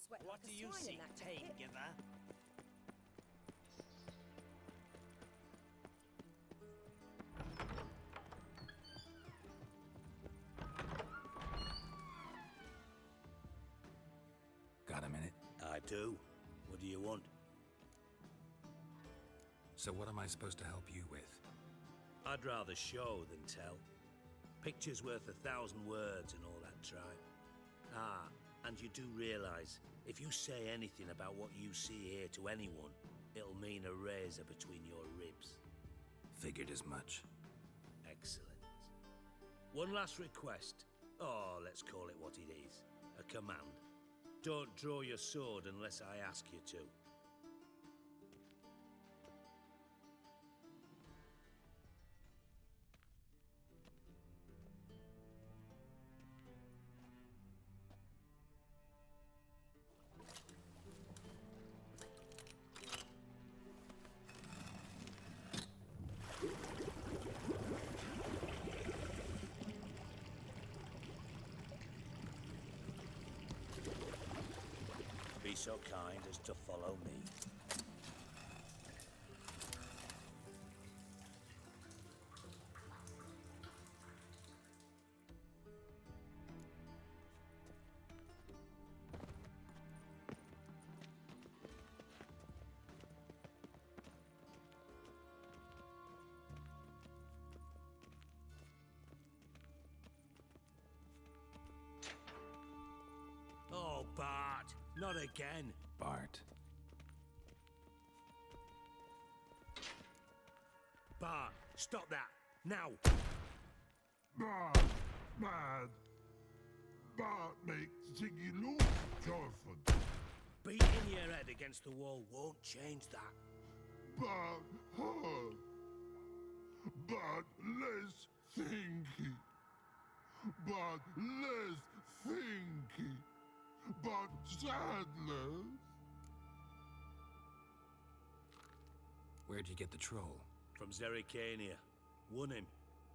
sweat What like a do you swine see, in that take, jacket. giver? Got a minute? I do. What do you want? So what am I supposed to help you with? I'd rather show than tell. Picture's worth 1,000 words and all that tripe. Ah, and you do realize, if you say anything about what you see here to anyone, it'll mean a razor between your ribs. Figured as much. Excellent. One last request. Oh, let's call it what it is. A command. Don't draw your sword unless I ask you to. Be so kind as to follow me. Oh, Bart! Not again! Bart. Bart, stop that! Now! Bart, bad. Bart makes Ziggy lose, Jorford. Beating your head against the wall won't change that. Bart hurt. Bart less thinky. Bart less thinky. But sadness. Where'd you get the troll? From Zerrikania. Won him.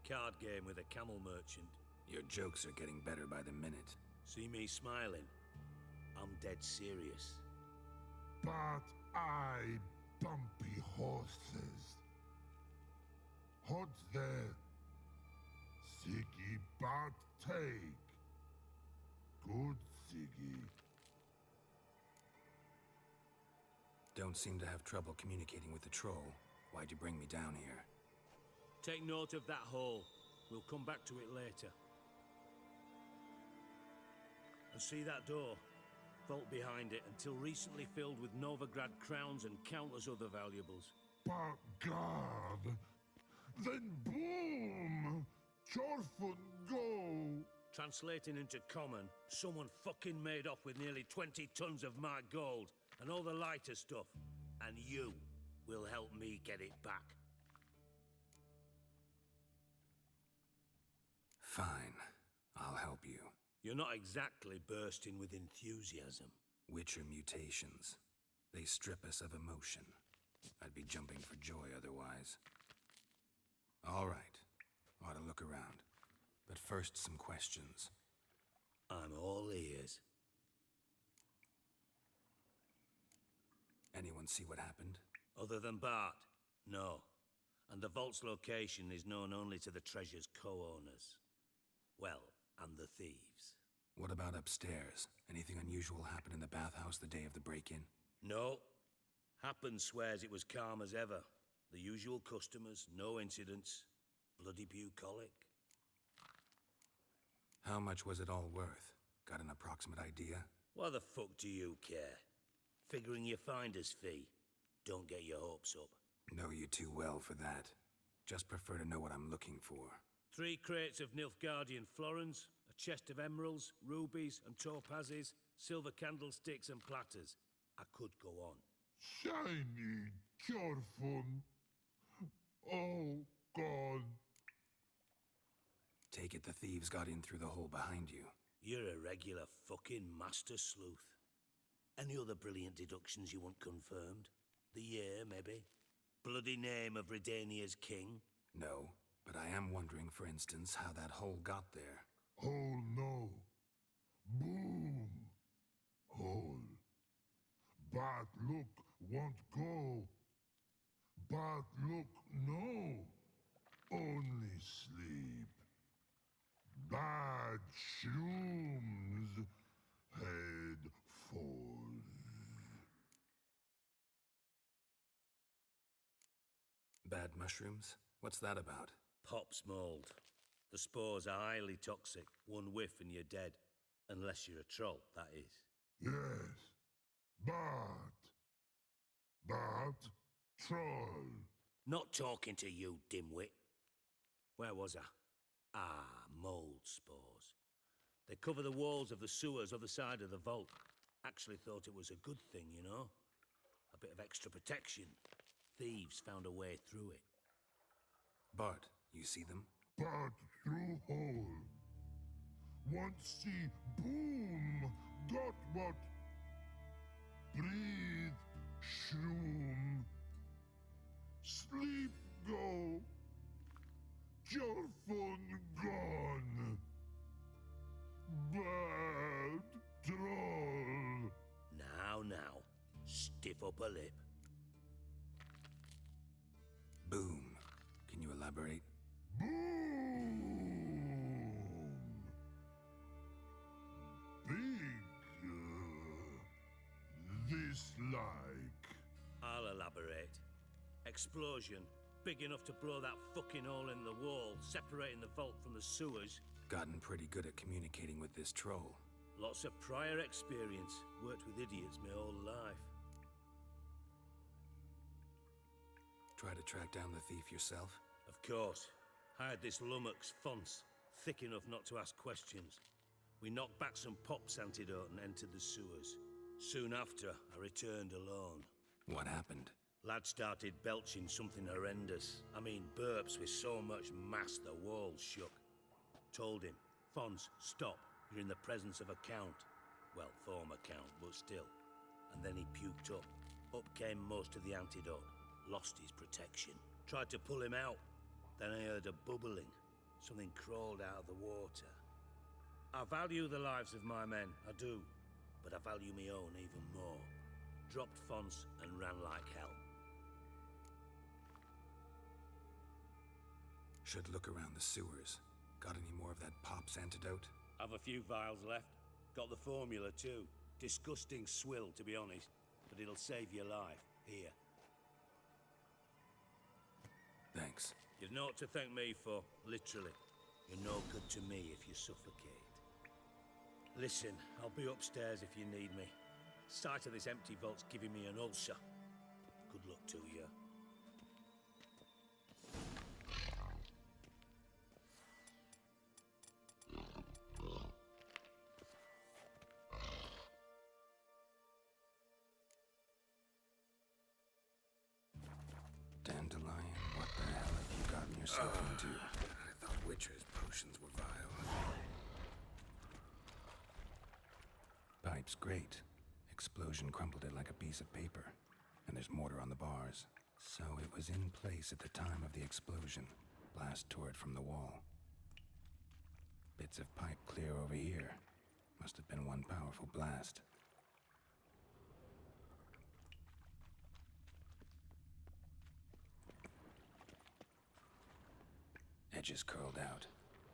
Card game with a camel merchant. Your jokes are getting better by the minute. See me smiling? I'm dead serious. But I bumpy horses. Hot there. Siggy but take. Good Siggy. Don't seem to have trouble communicating with the troll. Why'd you bring me down here? Take note of that hole. We'll come back to it later. And see that door? Vault behind it, until recently filled with Novigrad crowns and countless other valuables. But God! Then boom! Chorfun go! Translating into common, someone fucking made off with nearly 20 tons of my gold and all the lighter stuff. And you will help me get it back. Fine. I'll help you. You're not exactly bursting with enthusiasm. Witcher mutations. They strip us of emotion. I'd be jumping for joy otherwise. All right. Ought to look around. But first, some questions. I'm all ears. Anyone see what happened? Other than Bart? No. And the vault's location is known only to the treasure's co-owners. Well, and the thieves. What about upstairs? Anything unusual happen in the bathhouse the day of the break-in? No. Happen swears it was calm as ever. The usual customers, no incidents. Bloody bucolic. How much was it all worth? Got an approximate idea? Why the fuck do you care? Figuring your finder's fee. Don't get your hopes up. Know you too well for that. Just prefer to know what I'm looking for. 3 crates of Nilfgaardian florins, a chest of emeralds, rubies and topazes, silver candlesticks and platters. I could go on. Shiny Chorfun. All gone. Take it the thieves got in through the hole behind you. You're a regular fucking master sleuth. Any other brilliant deductions you want confirmed? The year, maybe? Bloody name of Redania's king? No, but I am wondering, for instance, how that hole got there. Hole no. Boom. Hole. Bad luck won't go. Bad luck no. Only sleep. Bad shrooms. Head falls. Bad mushrooms? What's that about? Pop's mold. The spores are highly toxic. One whiff and you're dead. Unless you're a troll, that is. Yes. Bad. Bad troll. Not talking to you, dimwit. Where was I? Ah, mold spores. They cover the walls of the sewers other side of the vault. Actually thought it was a good thing, you know? A bit of extra protection. Thieves found a way through it. Bart, you see them? Bad through hole. Once see boom. Got what? Breathe. Shroom. Sleep go. Your phone gone. Bad troll. Now. Stiff up a lip. Boom. Can you elaborate? Boom. Big. This like. I'll elaborate. Explosion. Big enough to blow that fucking hole in the wall, separating the vault from the sewers. Gotten pretty good at communicating with this troll. Lots of prior experience. Worked with idiots my whole life. Try to track down the thief yourself? Of course. Hired this lummox, Fonce, thick enough not to ask questions. We knocked back some Pop's antidote and entered the sewers. Soon after, I returned alone. What happened? Lad started belching something horrendous. I mean, burps with so much mass the walls shook. Told him, Fonce, stop. You're in the presence of a count. Well, former count, but still. And then he puked up. Up came most of the antidote. Lost his protection. Tried to pull him out. Then I heard a bubbling. Something crawled out of the water. I value the lives of my men, I do. But I value my own even more. Dropped Fonce and ran like hell. Should look around the sewers. Got any more of that Pop's antidote? Have a few vials left. Got the formula too. Disgusting swill, to be honest. But it'll save your life. Here. Thanks. You've naught to thank me for, literally. You're no good to me if you suffocate. Listen, I'll be upstairs if you need me. Sight of this empty vault's giving me an ulcer. Good luck to you. Dandelion, what the hell have you gotten yourself into? I thought Witcher's potions were vile. Pipe's great. Explosion crumpled it like a piece of paper. And there's mortar on the bars. So it was in place at the time of the explosion. Blast tore it from the wall. Bits of pipe clear over here. Must have been one powerful blast. Edges curled out.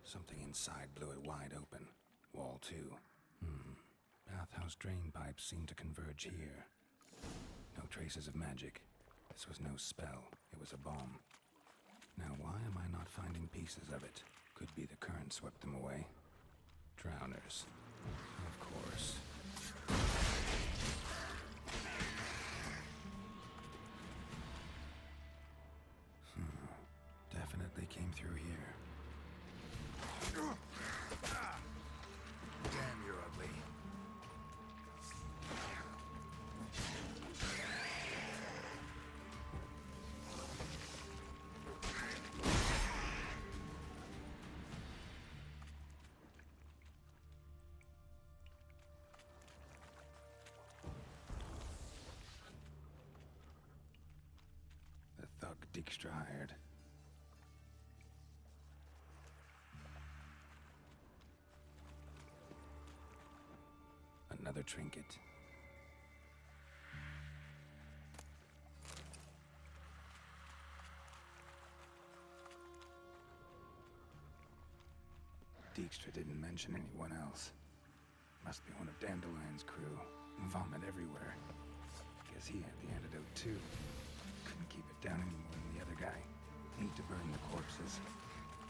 Something inside blew it wide open. Wall too. Bathhouse drain pipes seem to converge here. No traces of magic. This was no spell. It was a bomb. Now why am I not finding pieces of it? Could be the current swept them away. Drowners. Of course. Definitely came through here. Damn, you're ugly. The thug Dijkstra hired. Another trinket. Dijkstra didn't mention anyone else. Must be one of Dandelion's crew. Vomit everywhere. Guess he had the antidote too. Couldn't keep it down any more than the other guy. Need to burn the corpses.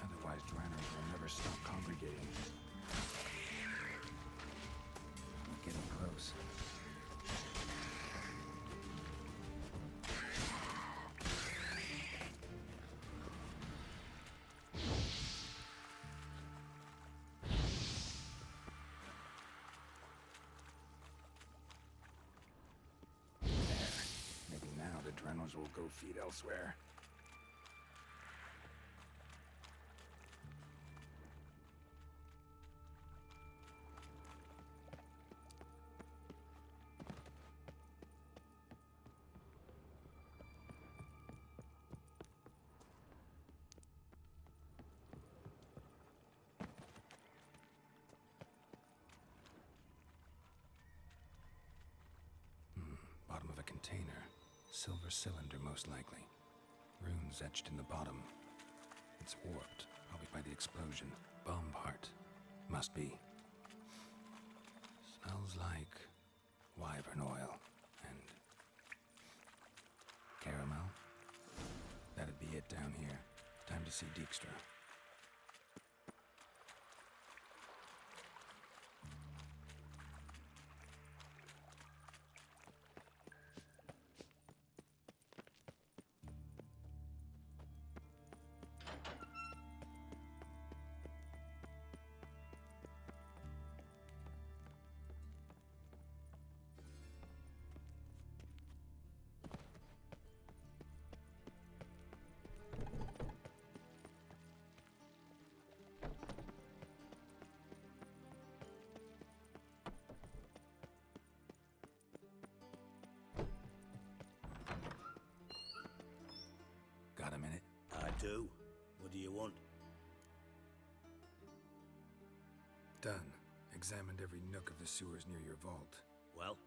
Otherwise, Dranners will never stop congregating. We're getting close. Will go feed elsewhere. Bottom of a container. Silver cylinder, most likely. Runes etched in the bottom. It's warped, probably by the explosion. Bomb part. Must be. Smells like wyvern oil and caramel. That'd be it down here. Time to see Dijkstra. Got a minute? I do. What do you want? Done. Examined every nook of the sewers near your vault. Well,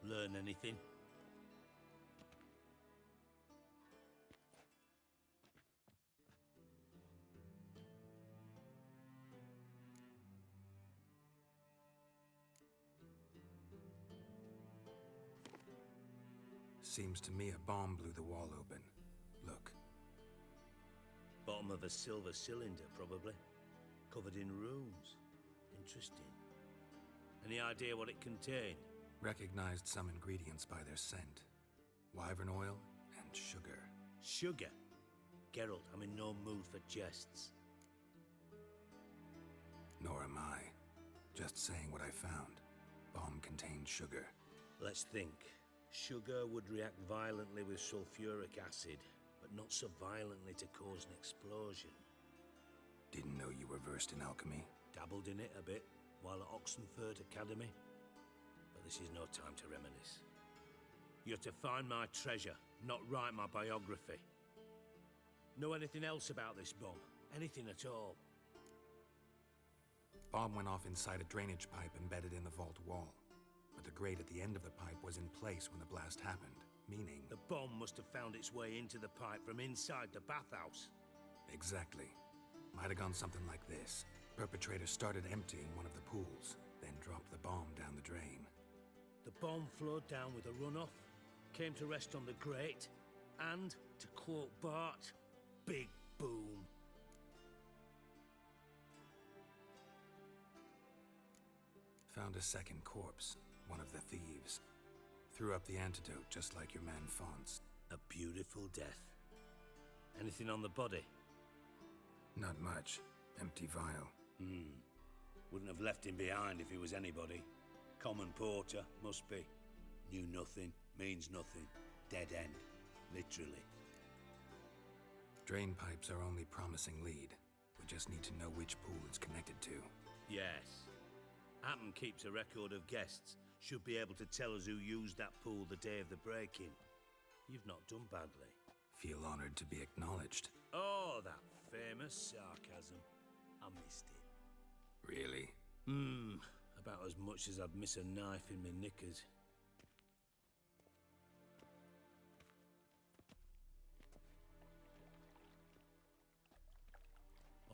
learn anything? Seems to me a bomb blew the wall open. Look. Bottom of a silver cylinder, probably. Covered in runes. Interesting. Any idea what it contained? Recognized some ingredients by their scent. Wyvern oil and sugar. Sugar? Geralt, I'm in no mood for jests. Nor am I. Just saying what I found. Bomb contained sugar. Let's think. Sugar would react violently with sulfuric acid, but not so violently to cause an explosion. Didn't know you were versed in alchemy. Dabbled in it a bit while at Oxenford Academy. But this is no time to reminisce. You're to find my treasure, not write my biography. Know anything else about this bomb? Anything at all? Bomb went off inside a drainage pipe embedded in the vault wall. But the grate at the end of the pipe was in place when the blast happened, meaning... The bomb must have found its way into the pipe from inside the bathhouse. Exactly. Might have gone something like this. Perpetrator started emptying one of the pools, then dropped the bomb down the drain. The bomb flowed down with a runoff, came to rest on the grate, and, to quote Bart, big boom. Found a second corpse, one of the thieves. Threw up the antidote just like your man Fonz. A beautiful death. Anything on the body? Not much. Empty vial. Wouldn't have left him behind if he was anybody. Common porter, must be. Knew nothing, means nothing. Dead end. Literally. Drain pipes are only promising lead. We just need to know which pool it's connected to. Yes. Hammond keeps a record of guests. Should be able to tell us who used that pool the day of the break-in. You've not done badly. Feel honored to be acknowledged. Oh, that famous sarcasm. I missed it. Really? About as much as I'd miss a knife in my knickers.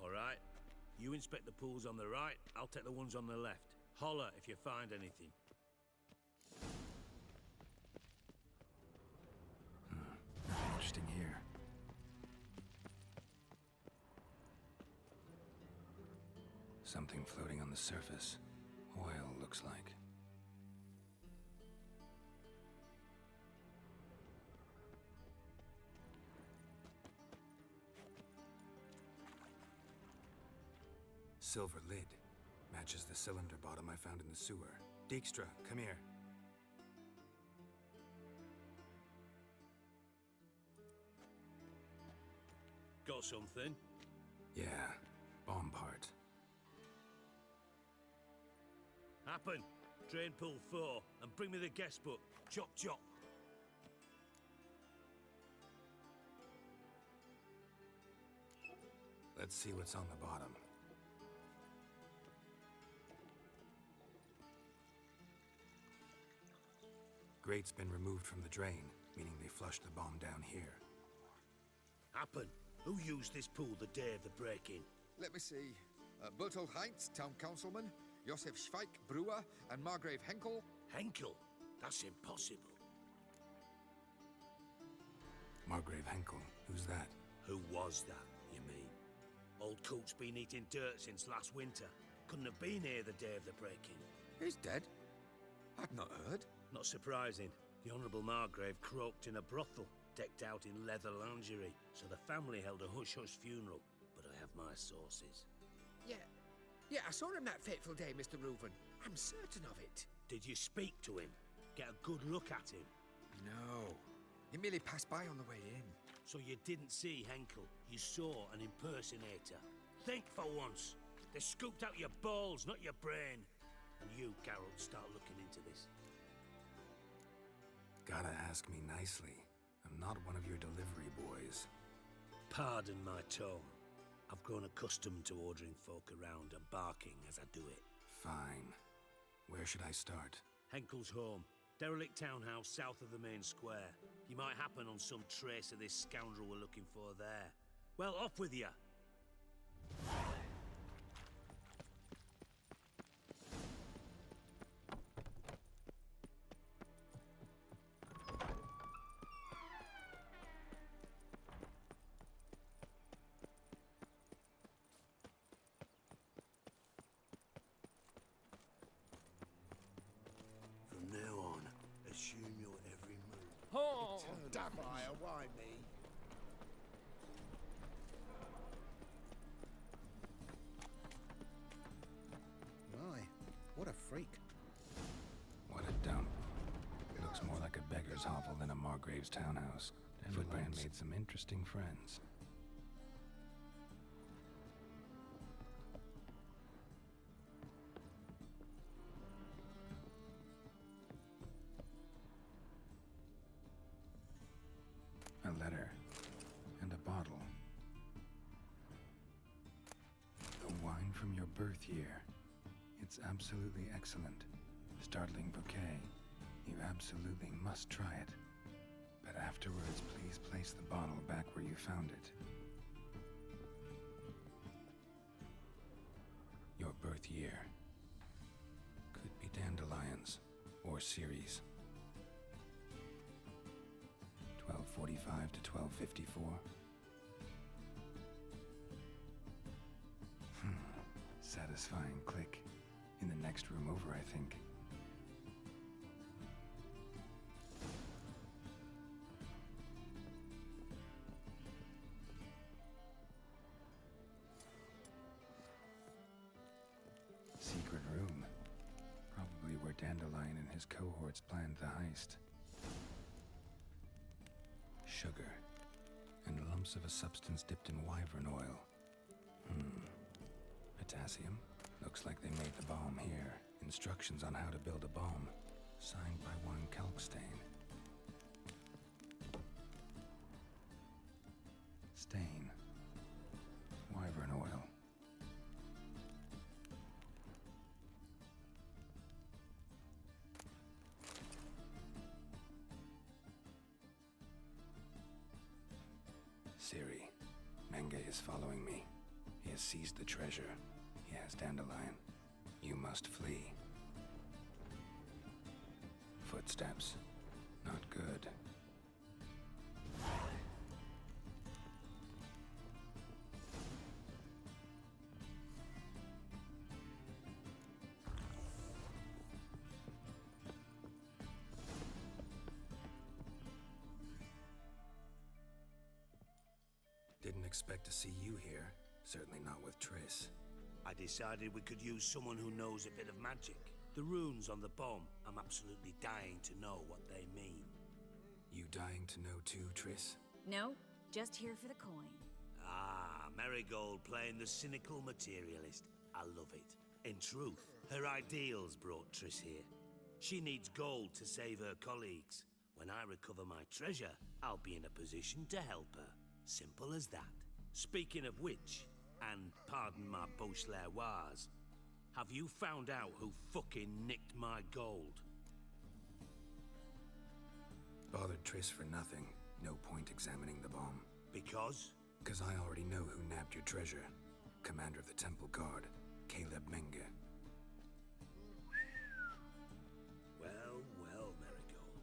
All right. You inspect the pools on the right, I'll take the ones on the left. Holler if you find anything. Nothing interesting here. Something floating on the surface. Oil, looks like. Silver lid. Matches the cylinder bottom I found in the sewer. Dijkstra, come here. Got something? Yeah, bomb part. Happen. Drain pool 4, and bring me the guest book. Chop chop. Let's see what's on the bottom. Grate's been removed from the drain, meaning they flushed the bomb down here. Happen. Who used this pool the day of the break-in? Let me see. Bertolt Heinz, town councilman, Josef Schweik, brewer, and Margave Henckel. Henckel? That's impossible. Margave Henckel, who's that? Who was that, you mean? Old coot's been eating dirt since last winter. Couldn't have been here the day of the break-in. He's dead? I'd not heard. Not surprising. The Honourable Margrave croaked in a brothel, decked out in leather lingerie, so the family held a hush-hush funeral. But I have my sources. Yeah, I saw him that fateful day, Mr. Reuven. I'm certain of it. Did you speak to him? Get a good look at him? No. He merely passed by on the way in. So you didn't see Henckel. You saw an impersonator. Think for once. They scooped out your balls, not your brain. And you, Geralt, start looking into this. Gotta ask me nicely. I'm not one of your delivery boys. Pardon my tone. I've grown accustomed to ordering folk around and barking as I do it. Fine. Where should I start? Henckel's home. Derelict townhouse south of the main square. You might happen on some trace of this scoundrel we're looking for there. Well, off with you! From now on, assume your every move. Oh, Damn fire, why me? My, what a freak. What a dump. Looks more like a beggar's hovel than a Margrave's townhouse. Footman made some interesting friends. A letter. And a bottle. A wine from your birth year. It's absolutely excellent. Startling bouquet. You absolutely must try it. But afterwards, please place the bottle back where you found it. Your birth year. Could be dandelions or Ceres. 1245 to 1254. Satisfying click. In the next room over, I think. Secret room. Probably where Dandelion and his cohorts planned the heist. Sugar. And lumps of a substance dipped in wyvern oil. Potassium. Looks like they made the bomb here. Instructions on how to build a bomb. Signed by one Kalkstain. Stain. Wyvern oil. Siri. Menge is following me. He has seized the treasure. has Dandelion. You must flee. Footsteps. Not good. Didn't expect to see you here. Certainly not with Triss. I decided we could use someone who knows a bit of magic. The runes on the bomb, I'm absolutely dying to know what they mean. You dying to know too, Triss? No, just here for the coin. Ah, Marigold playing the cynical materialist. I love it. In truth, her ideals brought Triss here. She needs gold to save her colleagues. When I recover my treasure, I'll be in a position to help her. Simple as that. Speaking of which, and pardon my Beauclervois, have you found out who fucking nicked my gold? Bothered Triss for nothing. No point examining the bomb. Because? Because I already know who nabbed your treasure. Commander of the Temple Guard, Caleb Menge. Well, well, Marigold.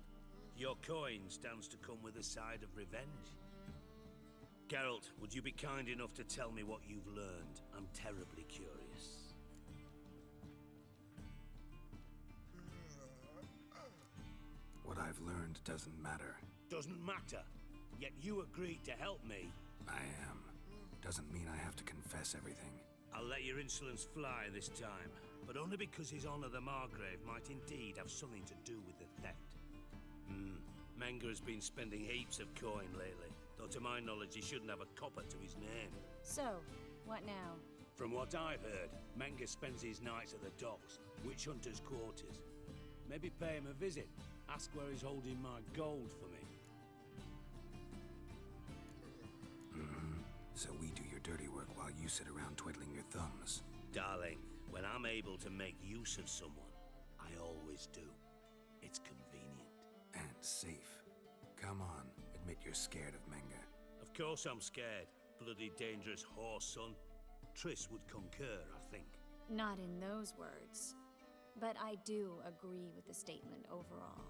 Your coin stands to come with a side of revenge. Geralt, would you be kind enough to tell me what you've learned? I'm terribly curious. What I've learned doesn't matter. Doesn't matter. Yet you agreed to help me. I am. Doesn't mean I have to confess everything. I'll let your insolence fly this time, but only because His Honor the Margrave might indeed have something to do with the theft. Menge has been spending heaps of coin lately, though to my knowledge he shouldn't have a copper to his name. So, what now? From what I've heard, Menge spends his nights at the docks, witch hunters' quarters. Maybe pay him a visit. Ask where he's holding my gold for me. So we do your dirty work while you sit around twiddling your thumbs. Darling, when I'm able to make use of someone, I always do. It's convenient. And safe. Come on, admit you're scared of Menge. Of course I'm scared. Bloody dangerous horse, son. Triss would concur, I think. Not in those words. But I do agree with the statement overall.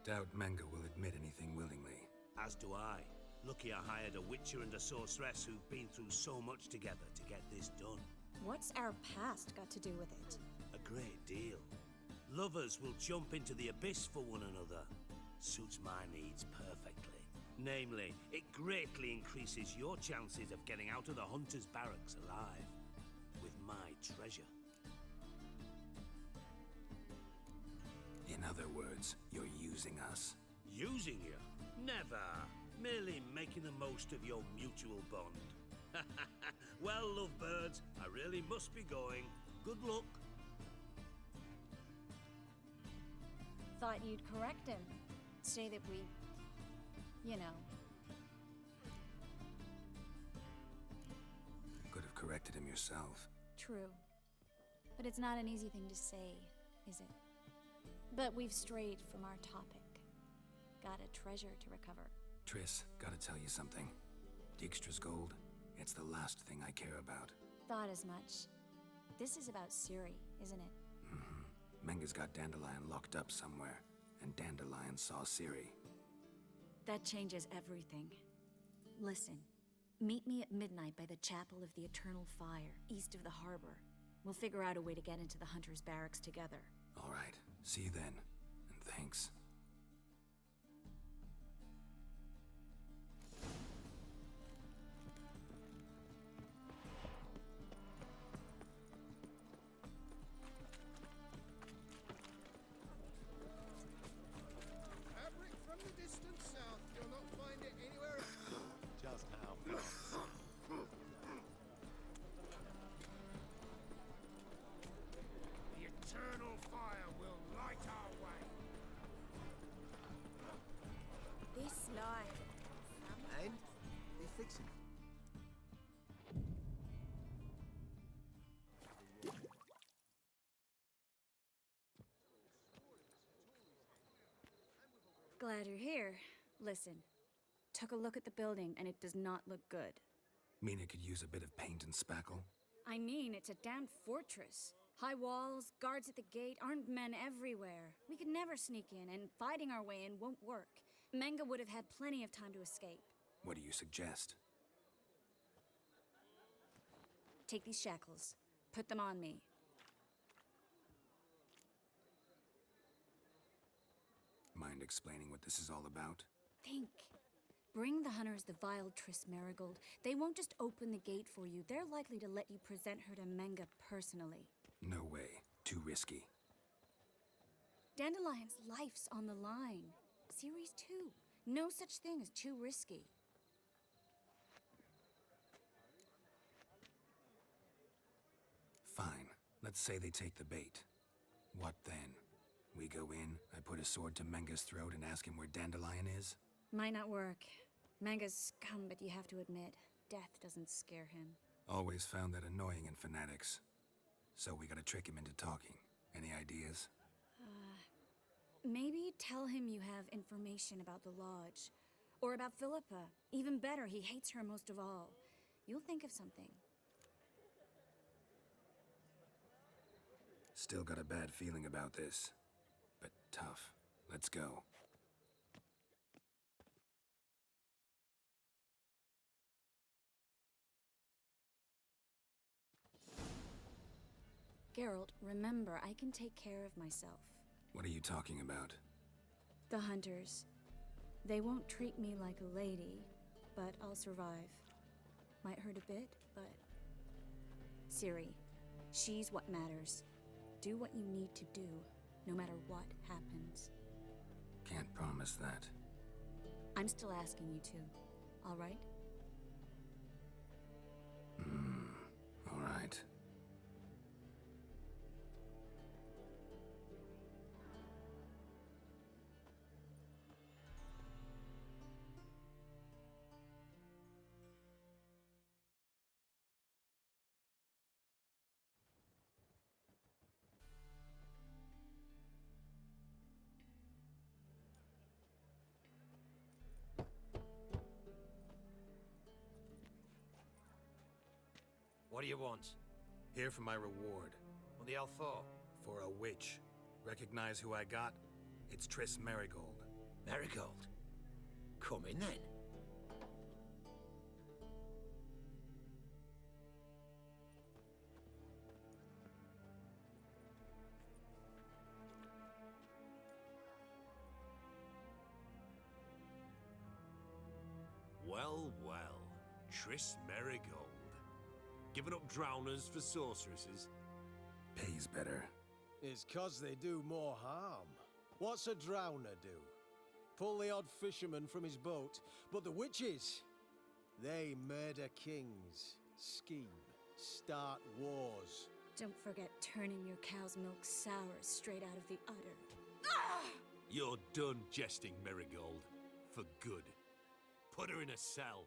Doubt Menge will admit anything willingly. As do I. Lucky I hired a witcher and a sorceress who've been through so much together to get this done. What's our past got to do with it? A great deal. Lovers will jump into the abyss for one another. Suits my needs perfectly. Namely, it greatly increases your chances of getting out of the hunter's barracks alive. With my treasure. In other words, you're using us. Using you? Never. Merely making the most of your mutual bond. Well, lovebirds, I really must be going. Good luck. Thought you'd correct him. Say that we... you know. Could have corrected him yourself. True. But it's not an easy thing to say, is it? But we've strayed from our topic. Got a treasure to recover. Triss, gotta tell you something. Dijkstra's gold, it's the last thing I care about. Thought as much. This is about Ciri, isn't it? Menge's got Dandelion locked up somewhere, and Dandelion saw Ciri. That changes everything. Listen, meet me at midnight by the Chapel of the Eternal Fire, east of the harbor. We'll figure out a way to get into the Hunter's Barracks together. All right, see you then, and thanks. Fabric from the distant south. You'll not find it anywhere else. Just how far? The eternal fire will light our way. This life. And they're fixing it. Glad you're here. Listen, took a look at the building and it does not look good. Mean it could use a bit of paint and spackle? I mean, it's a damned fortress. High walls, guards at the gate, armed men everywhere. We could never sneak in, and fighting our way in won't work. Menge would have had plenty of time to escape. What do you suggest? Take these shackles. Put them on me. Mind explaining what this is all about? Think. Bring the hunters the vile Triss Marigold. They won't just open the gate for you. They're likely to let you present her to Menge personally. No way. Too risky. Dandelion's life's on the line. Series 2. No such thing as too risky. Fine. Let's say they take the bait. What then? We go in, I put a sword to Menge's throat and ask him where Dandelion is? Might not work. Menge's scum, but you have to admit, death doesn't scare him. Always found that annoying in fanatics. So we gotta trick him into talking. Any ideas? Maybe tell him you have information about the Lodge. Or about Philippa. Even better, he hates her most of all. You'll think of something. Still got a bad feeling about this. But tough. Let's go. Geralt, remember, I can take care of myself. What are you talking about? The hunters. They won't treat me like a lady, but I'll survive. Might hurt a bit, but... Ciri, she's what matters. Do what you need to do, no matter what happens. Can't promise that. I'm still asking you to, all right? All right. What do you want? Here for my reward. What the hell for? For a witch. Recognize who I got? It's Triss Marigold. Marigold? Come in then. Well, well. Triss Marigold. Giving up drowners for sorceresses? Pays better. It's 'cause they do more harm. What's a drowner do? Pull the odd fisherman from his boat. But the witches, they murder kings, scheme, start wars. Don't forget turning your cow's milk sour straight out of the udder. You're done jesting, Marigold. For good. Put her in a cell.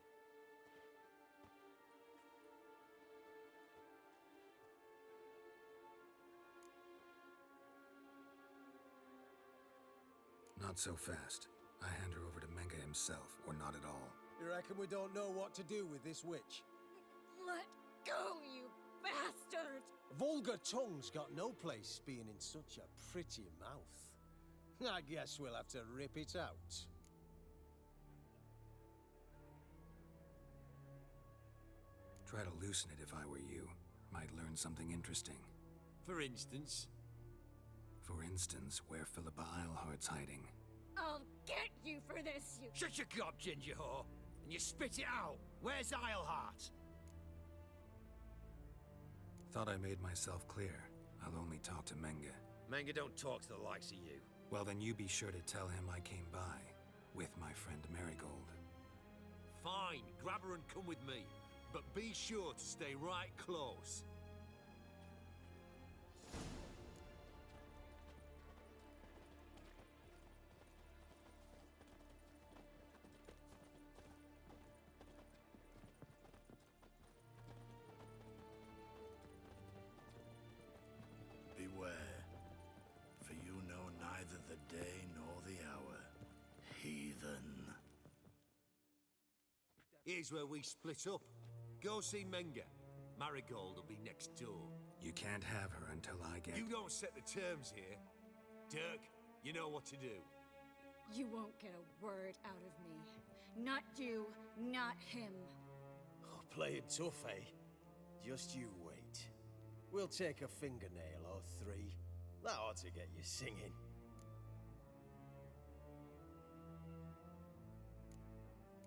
Not so fast. I hand her over to Menge himself, or not at all. You reckon we don't know what to do with this witch? Let go, you bastard! Vulgar tongue's got no place being in such a pretty mouth. I guess we'll have to rip it out. Try to loosen it if I were you. Might learn something interesting. For instance? For instance, where Philippa Eilhart's hiding. I'll get you for this, you... Shut your gob, ginger whore, and you spit it out. Where's Eilhart? Thought I made myself clear. I'll only talk to Menge. Menge don't talk to the likes of you. Well, then you be sure to tell him I came by. With my friend Marigold. Fine, grab her and come with me. But be sure to stay right close. Beware, for you know neither the day nor the hour. Heathen. Here's where we split up. Go see Menge. Marigold will be next door. You can't have her until I get... You don't set the terms here. Dirk, you know what to do. You won't get a word out of me. Not you, not him. Oh, playing tough, eh? Just you wait. We'll take a fingernail or three. That ought to get you singing.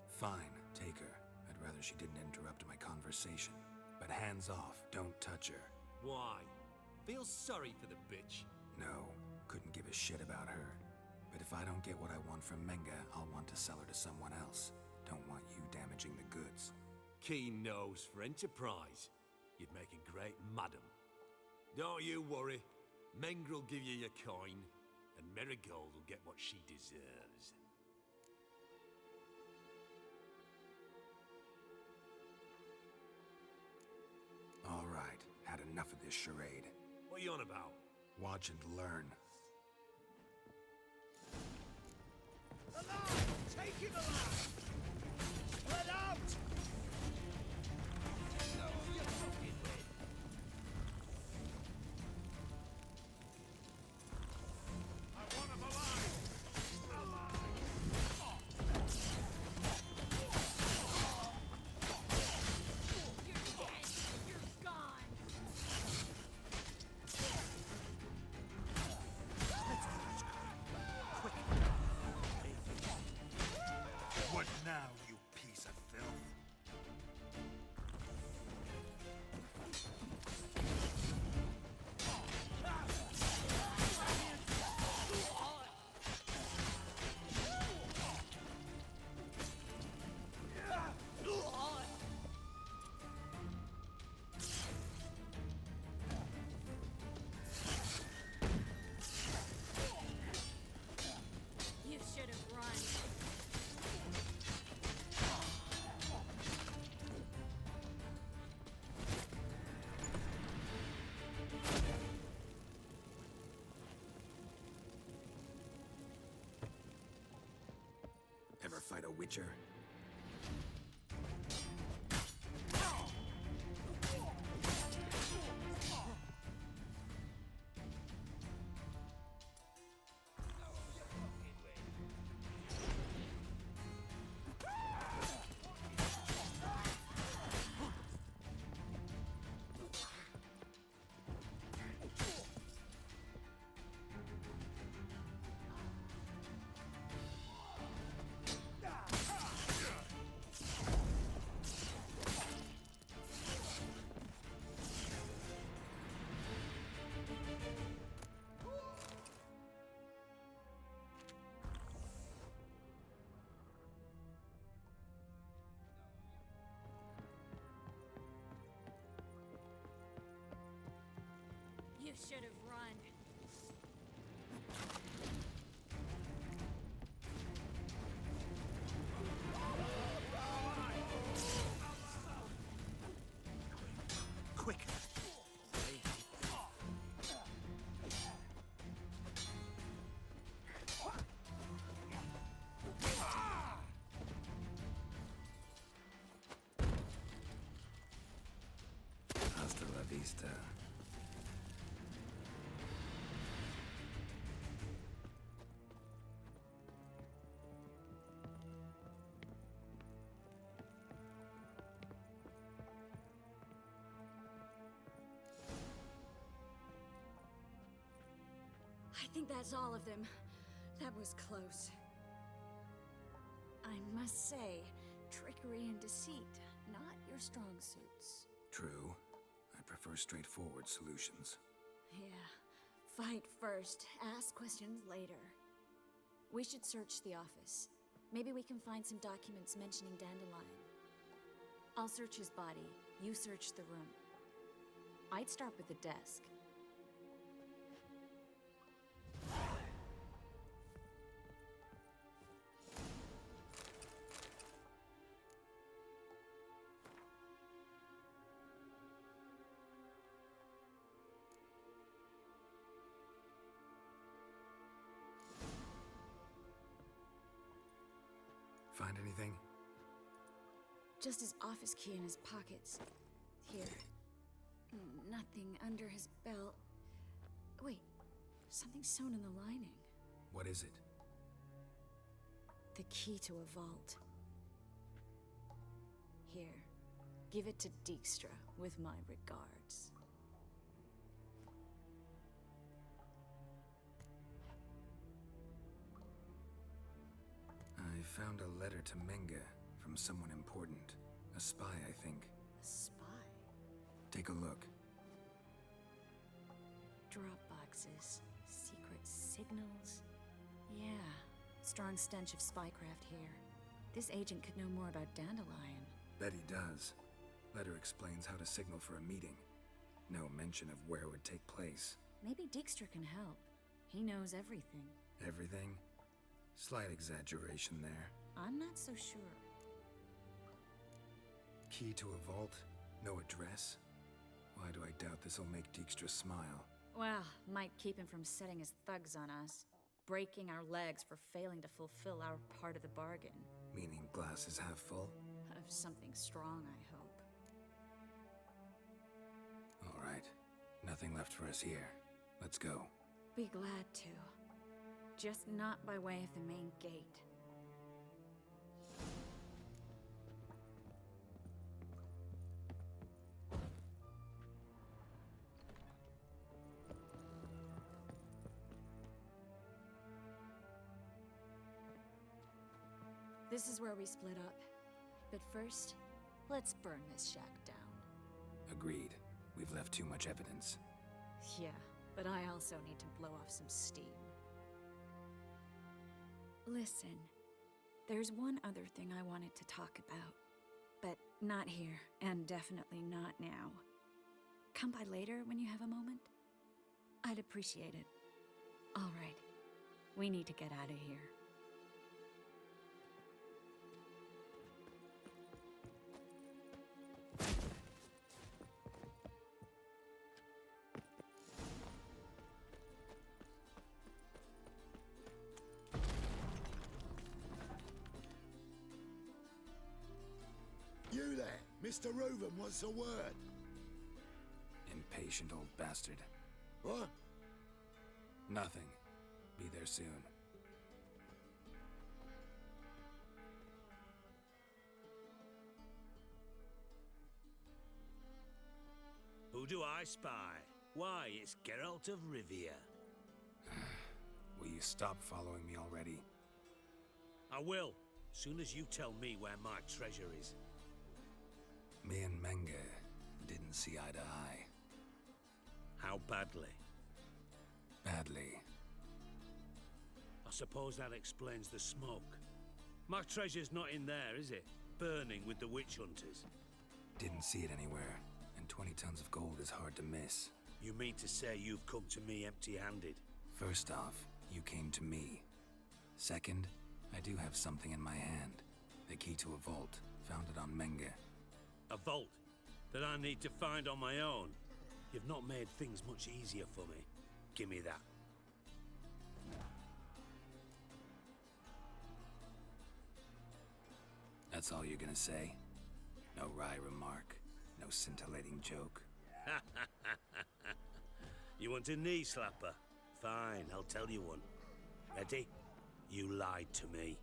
Fine, take her. I'd rather she didn't interrupt my conversation. But hands off, don't touch her. Why? Feel sorry for the bitch? No, couldn't give a shit about her. But if I don't get what I want from Menge, I'll want to sell her to someone else. Don't want you damaging the goods. Keen nose for enterprise. You'd make a great madam. Don't you worry. Menge will give you your coin, and Marigold will get what she deserves. All right, had enough of this charade. What are you on about? Watch and learn. Alive! Take him alive! Let out! No, you're fucking with. I want him alive! You're dead. You're gone. What now, you piece of filth? You should have run. Ever fight a witcher? You should have run. Quick! Hasta la vista. I think that's all of them. That was close. I must say, trickery and deceit, not your strong suits. True. I prefer straightforward solutions. Yeah. Fight first, ask questions later. We should search the office. Maybe we can find some documents mentioning Dandelion. I'll search his body. You search the room. I'd start with the desk. Find anything? Just his office key in his pockets. Here, Nothing under his belt. Wait, something's sewn in the lining. What is it? The key to a vault. Here, give it to Dijkstra with my regards. I found a letter to Menge from someone important. A spy, I think. A spy? Take a look. Drop boxes, secret signals. Yeah, strong stench of spycraft here. This agent could know more about Dandelion. Bet he does. Letter explains how to signal for a meeting. No mention of where it would take place. Maybe Dijkstra can help. He knows everything. Everything? Slight exaggeration there. I'm not so sure. Key to a vault? No address? Why do I doubt this'll make Dijkstra smile? Well, might keep him from setting his thugs on us. Breaking our legs for failing to fulfill our part of the bargain. Meaning glass is half full? Of something strong, I hope. All right. Nothing left for us here. Let's go. Be glad to. Just not by way of the main gate. This is where we split up. But first, let's burn this shack down. Agreed. We've left too much evidence. Yeah, but I also need to blow off some steam. Listen, there's one other thing I wanted to talk about. But not here, and definitely not now. Come by later when you have a moment? I'd appreciate it. All right, we need to get out of here. You there, Mr. Reuven wants a word. Impatient old bastard. What? Nothing. Be there soon. Who do I spy? Why, it's Geralt of Rivia. Will you stop following me already? I will, soon as you tell me where my treasure is. Me and Menge didn't see eye to eye. How badly? Badly. I suppose that explains the smoke. My treasure's not in there, is it? Burning with the witch hunters. Didn't see it anywhere, and 20 tons of gold is hard to miss. You mean to say you've come to me empty-handed? First off, you came to me. Second, I do have something in my hand. The key to a vault, found it on Menge. A vault that I need to find on my own? You've not made things much easier for me. Give me that. That's all you're gonna say? No wry remark, no scintillating joke. You want a knee slapper? Fine, I'll tell you one. Ready? You lied to me.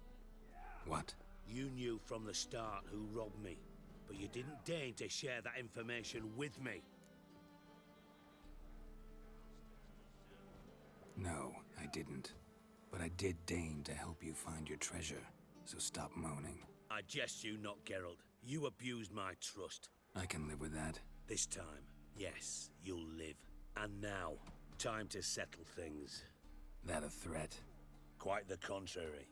What? You knew from the start who robbed me, but you didn't deign to share that information with me. No, I didn't. But I did deign to help you find your treasure, so stop moaning. I jest you not, Geralt. You abused my trust. I can live with that. This time, yes, you'll live. And now, time to settle things. That a threat? Quite the contrary.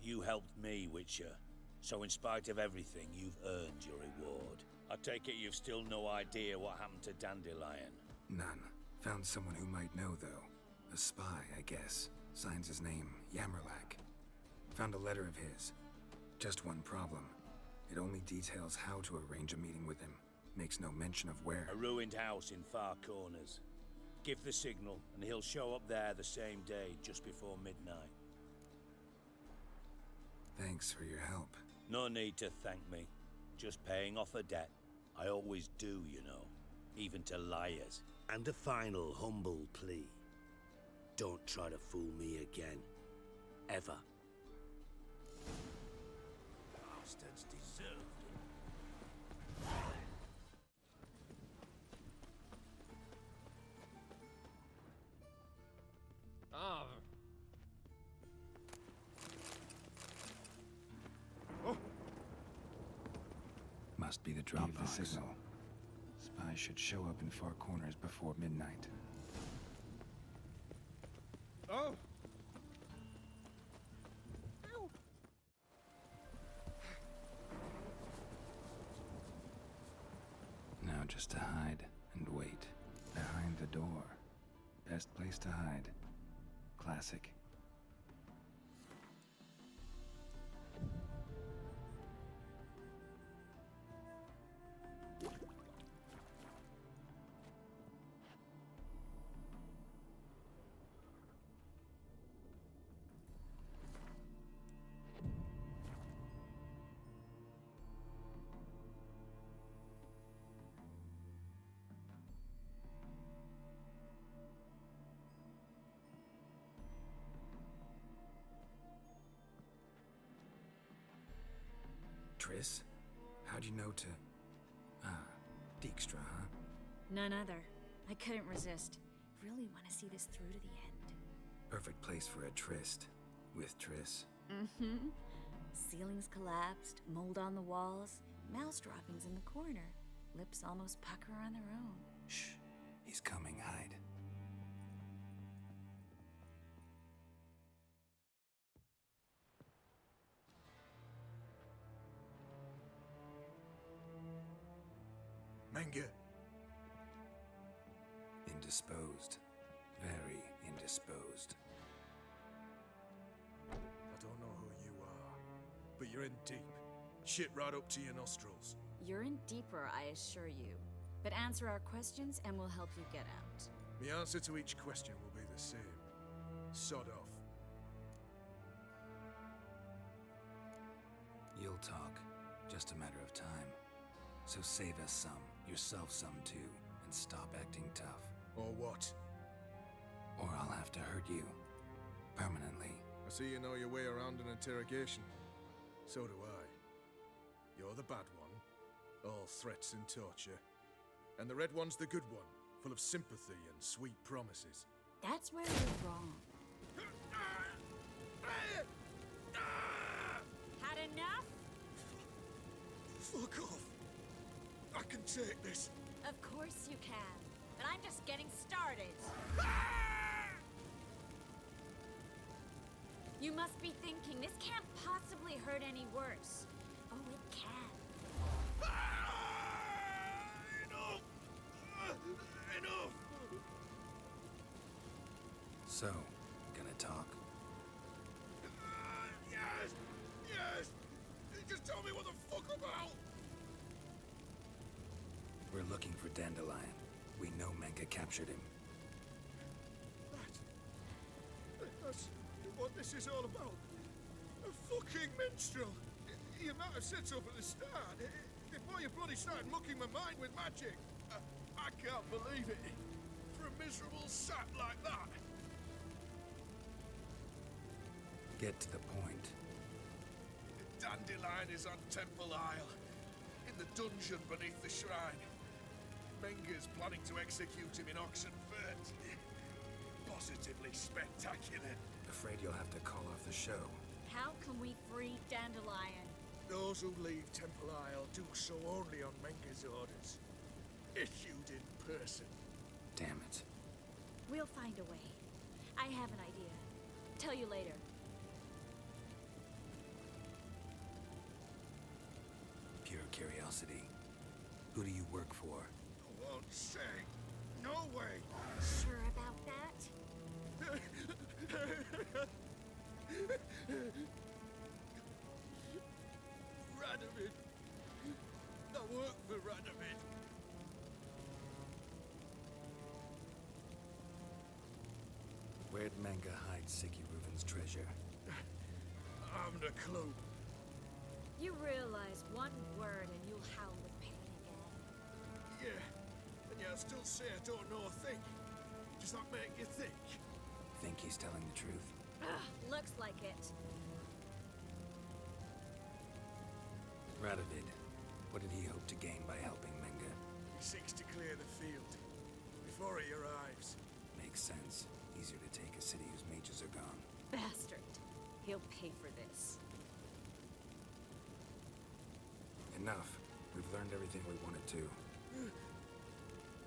You helped me, Witcher. So in spite of everything, you've earned your reward. I take it you've still no idea what happened to Dandelion? None. Found someone who might know, though. A spy, I guess. Signs his name, Yammerlack. Found a letter of his. Just one problem. It only details how to arrange a meeting with him. Makes no mention of where. A ruined house in Far Corners. Give the signal, and he'll show up there the same day, just before midnight. Thanks for your help. No need to thank me. Just paying off a debt. I always do, you know. even to liars. And a final humble plea. Don't try to fool me again. Ever. Bastards deserved it. Ah. Must be the drop the signal. Spies should show up in far corners before midnight. Oh! Now just to hide and wait. Behind the door. Best place to hide. Classic. Triss? How'd you know to... Dijkstra, huh? None other. I couldn't resist. Really want to see this through to the end. Perfect place for a tryst. With Triss. Mm-hmm. Ceilings collapsed, mold on the walls, mouse droppings in the corner. Lips almost pucker on their own. Shh. He's coming, hide. Menge. Indisposed. Very indisposed. I don't know who you are, but you're in deep. Shit right up to your nostrils. You're in deeper, I assure you. But answer our questions and we'll help you get out. The answer to each question will be the same. Sod off. You'll talk. Just a matter of time. So save us some, yourself some too, and stop acting tough. Or what? Or I'll have to hurt you. Permanently. I see you know your way around an interrogation. So do I. You're the bad one. All threats and torture. And the red one's the good one, full of sympathy and sweet promises. That's where you're wrong. Had enough? Fuck off. I can take this. Of course you can. But I'm just getting started. You must be thinking, this can't possibly hurt any worse. Oh, it can. Enough! Enough! So, gonna talk? Yes! Yes! Just tell me what the fuck about! We're looking for Dandelion. We know Menge captured him. That's what this is all about. A fucking minstrel! You might have said so at the start. Before you bloody started mucking my mind with magic. I can't believe it. For a miserable sap like that. Get to the point. Dandelion is on Temple Isle. In the dungeon beneath the shrine. Menge's planning to execute him in Oxenfurt. Positively spectacular. Afraid you'll have to call off the show. How can we free Dandelion? Those who leave Temple Isle do so only on Menge's orders. Issued in person. Damn it. We'll find a way. I have an idea. Tell you later. Pure curiosity. Who do you work for? I won't say. No way. Sure about that? Radovid. I work for Radovid. Where'd Menge hide Sicky Reuven's treasure? I haven't a clue. You realize one word and you'll howl with pain again. Yeah, and you I still say I don't know a thing. Does that make you think? Think he's telling the truth? Ugh, looks like it. Radovid, what did he hope to gain by helping Menge? He seeks to clear the field before he arrives. Makes sense. Easier to take a city whose mages are gone. Bastard. He'll pay for this. Enough. We've learned everything we wanted to.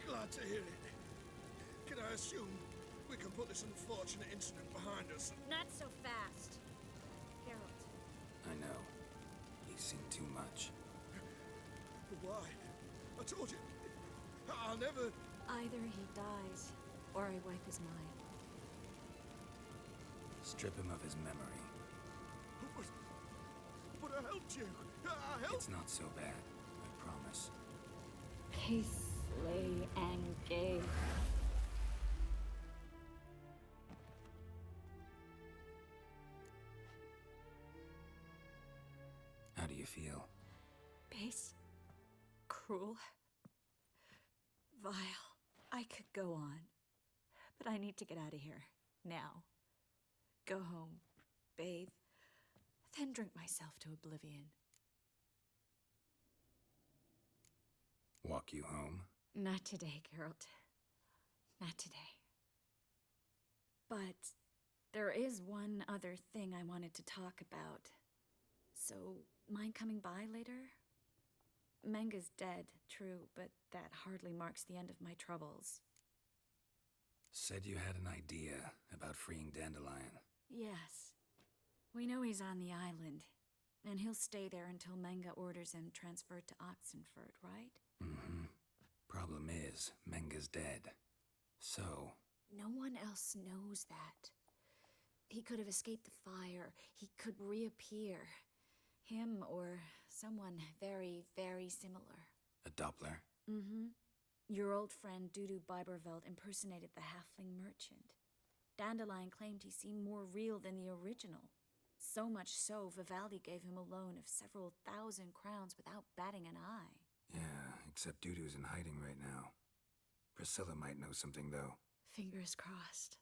Glad to hear it. Can I assume we can put this unfortunate incident behind us? Not so fast. Geralt. I know. He's seen too much. But why? I told you. I'll never... Either he dies, or I wipe his mind. Strip him of his memory. But I helped you. I helped... It's not so bad, I promise. Peace, slay, and gay. How do you feel? Base. Cruel. Vile. I could go on. But I need to get out of here. Now. Go home. Bathe. Then drink myself to oblivion. Walk you home? Not today, Geralt. Not today. But there is one other thing I wanted to talk about. So, mind coming by later? Menge's dead, true, but that hardly marks the end of my troubles. Said you had an idea about freeing Dandelion. Yes. We know he's on the island, and he'll stay there until Menge orders him transferred to Oxenford, right? Mm-hmm. Problem is, Menge's dead. So... No one else knows that. He could have escaped the fire. He could reappear. Him or someone very, very similar. A Doppler? Mm-hmm. Your old friend Dudu Biberveld impersonated the halfling merchant. Dandelion claimed he seemed more real than the original. So much so, Vivaldi gave him a loan of several thousand crowns without batting an eye. Yeah, except Dudu's in hiding right now. Priscilla might know something, though. Fingers crossed.